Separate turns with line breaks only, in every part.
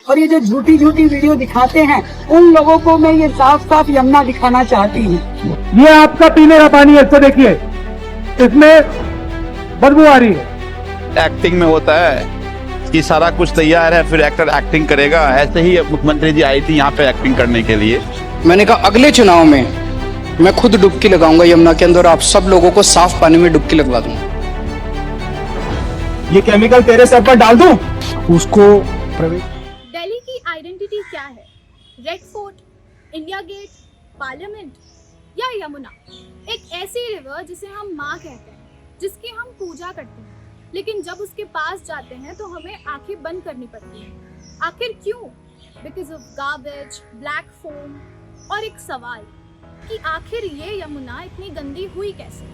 और ये जो झूठी झूठी वीडियो दिखाते हैं उन लोगों को मैं ये साफ साफ यमुना दिखाना चाहती हूँ।
ये आपका पीने का पानी है, इसको देखिए, इसमें बदबू आ रही है।
एक्टिंग में होता है कि सारा कुछ तैयार है, फिर एक्टर एक्टिंग करेगा। ऐसे ही मुख्यमंत्री जी आई थी यहाँ पे एक्टिंग करने के लिए।
मैंने कहा अगले चुनाव में मैं खुद डुबकी लगाऊंगा यमुना के अंदर, आप सब लोगों को साफ पानी में डुबकी लगवा दूंगा।
ये केमिकल तेरे सर पर डाल दूं, उसको
दिल्ली की आइडेंटिटी क्या है? Red fort, India gate, parliament या यमुना? एक ऐसी रिवर जिसे हम माँ कहते हैं, जिसकी हम पूजा करते हैं, लेकिन जब उसके पास जाते हैं तो हमें आंखें बंद करनी पड़ती हैं। आखिर क्यों? Because of garbage, black foam और एक सवाल कि आखिर ये यमुना इतनी गंदी हुई कैसे?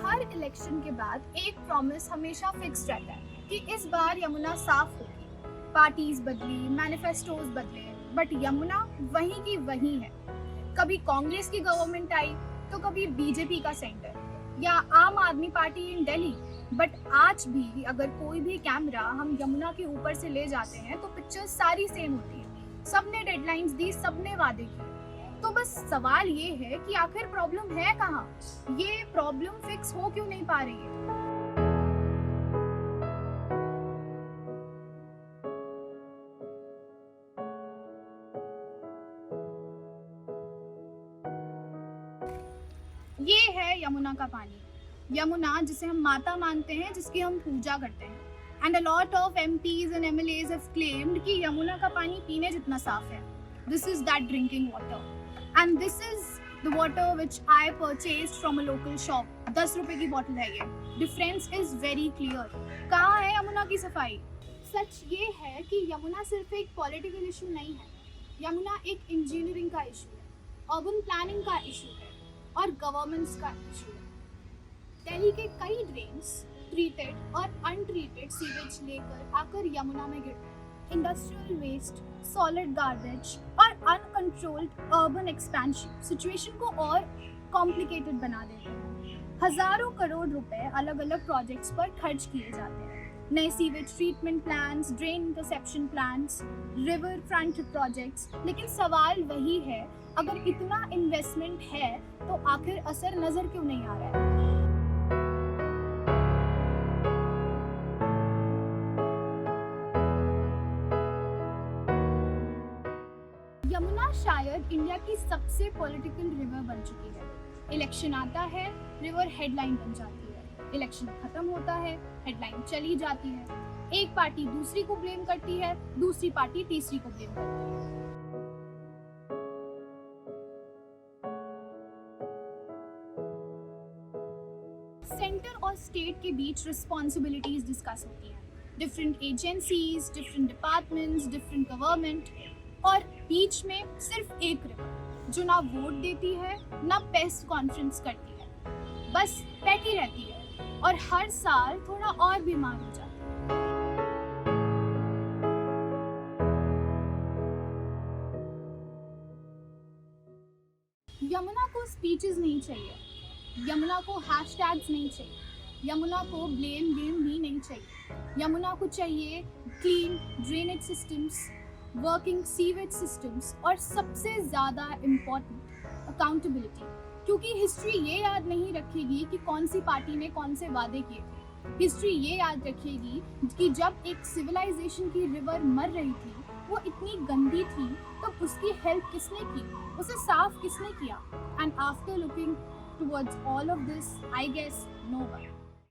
हर इलेक्शन के बाद एक प्रॉमिस हमेशा फिक्स रहता है कि इस बार यमुना साफ होगी। पार्टीज बदली, मैनिफेस्टोज बदले, बट यमुना वहीं की वहीं है। कभी कांग्रेस की गवर्नमेंट आई तो कभी बीजेपी का सेंटर या आम आदमी पार्टी इन दिल्ली, बट आज भी अगर कोई भी कैमरा हम यमुना के ऊपर से ले जाते हैं तो पिक्चर सारी सेम होती है। सबने डेडलाइंस दी, सबने वादे किए। तो बस सवाल ये है कि आखिर प्रॉब्लम है कहाँ? ये प्रॉब्लम फिक्स हो क्यों नहीं पा रही है? ये है यमुना का पानी। यमुना जिसे हम माता मानते हैं, जिसकी हम पूजा करते हैं। And a lot of MPs and MLAs have claimed कि यमुना का पानी पीने जितना साफ है। This is that drinking water. And this is the water which I purchased from a local shop. 10 रुपए की बॉटल है ये। Difference is very clear. कहाँ है यमुना की सफाई? सच ये है कि यमुना सिर्फ एक पॉलिटिकल इशू नहीं है। यमुना एक इंजीनियरिंग का इशू है, अर्बन प्लानिंग का इशू है और गवर्नेंस का इशू है। दिल्ली के कई ड्रेन्स ट्रीटेड और अनट्रीटेड सीवेज लेकर आकर यमुना में गिरते हैं। इंडस्ट्रियल वेस्ट, सॉलिड गार्बेज और अनकंट्रोल्ड अर्बन एक्सपेंशन सिचुएशन को और कॉम्प्लिकेटेड बना देते हैं। हजारों करोड़ रुपए अलग अलग प्रोजेक्ट्स पर खर्च किए जाते हैं। नए sewage treatment plans, drain interception plans, river front projects. लेकिन सवाल वही है, अगर इतना इन्वेस्टमेंट है तो आखिर असर नजर क्यों नहीं आ रहा है? यमुना शायद इंडिया की सबसे पॉलिटिकल रिवर बन चुकी है। इलेक्शन आता है, रिवर हेडलाइन बन जाती है। इलेक्शन खत्म होता है, हेडलाइन चली जाती है। एक पार्टी दूसरी को ब्लेम करती है, दूसरी पार्टी तीसरी को ब्लेम करती है। सेंटर और स्टेट के बीच रिस्पॉन्सिबिलिटीज डिस्कस होती हैं। Different agencies, different departments, different government, और बीच में सिर्फ एक रिवर जो ना वोट देती है ना प्रेस कॉन्फ्रेंस करती है, बस बैठी रहती है और हर साल थोड़ा और बीमार हो जाती है। यमुना को स्पीचेस नहीं चाहिए, यमुना को हैशटैग्स नहीं चाहिए, यमुना को ब्लेम गेम भी नहीं चाहिए। यमुना को चाहिए clean drainage systems, working sewage systems और सबसे ज़्यादा इम्पॉर्टेंट अकाउंटेबिलिटी। क्योंकि हिस्ट्री ये याद नहीं रखेगी कि कौन सी पार्टी ने कौन से वादे किए थे। हिस्ट्री ये याद रखेगी कि जब एक सिविलाइजेशन की रिवर मर रही थी, वो इतनी गंदी थी, तब उसकी हेल्प किसने की, उसे साफ किसने किया? And after looking towards all of this, I guess no one.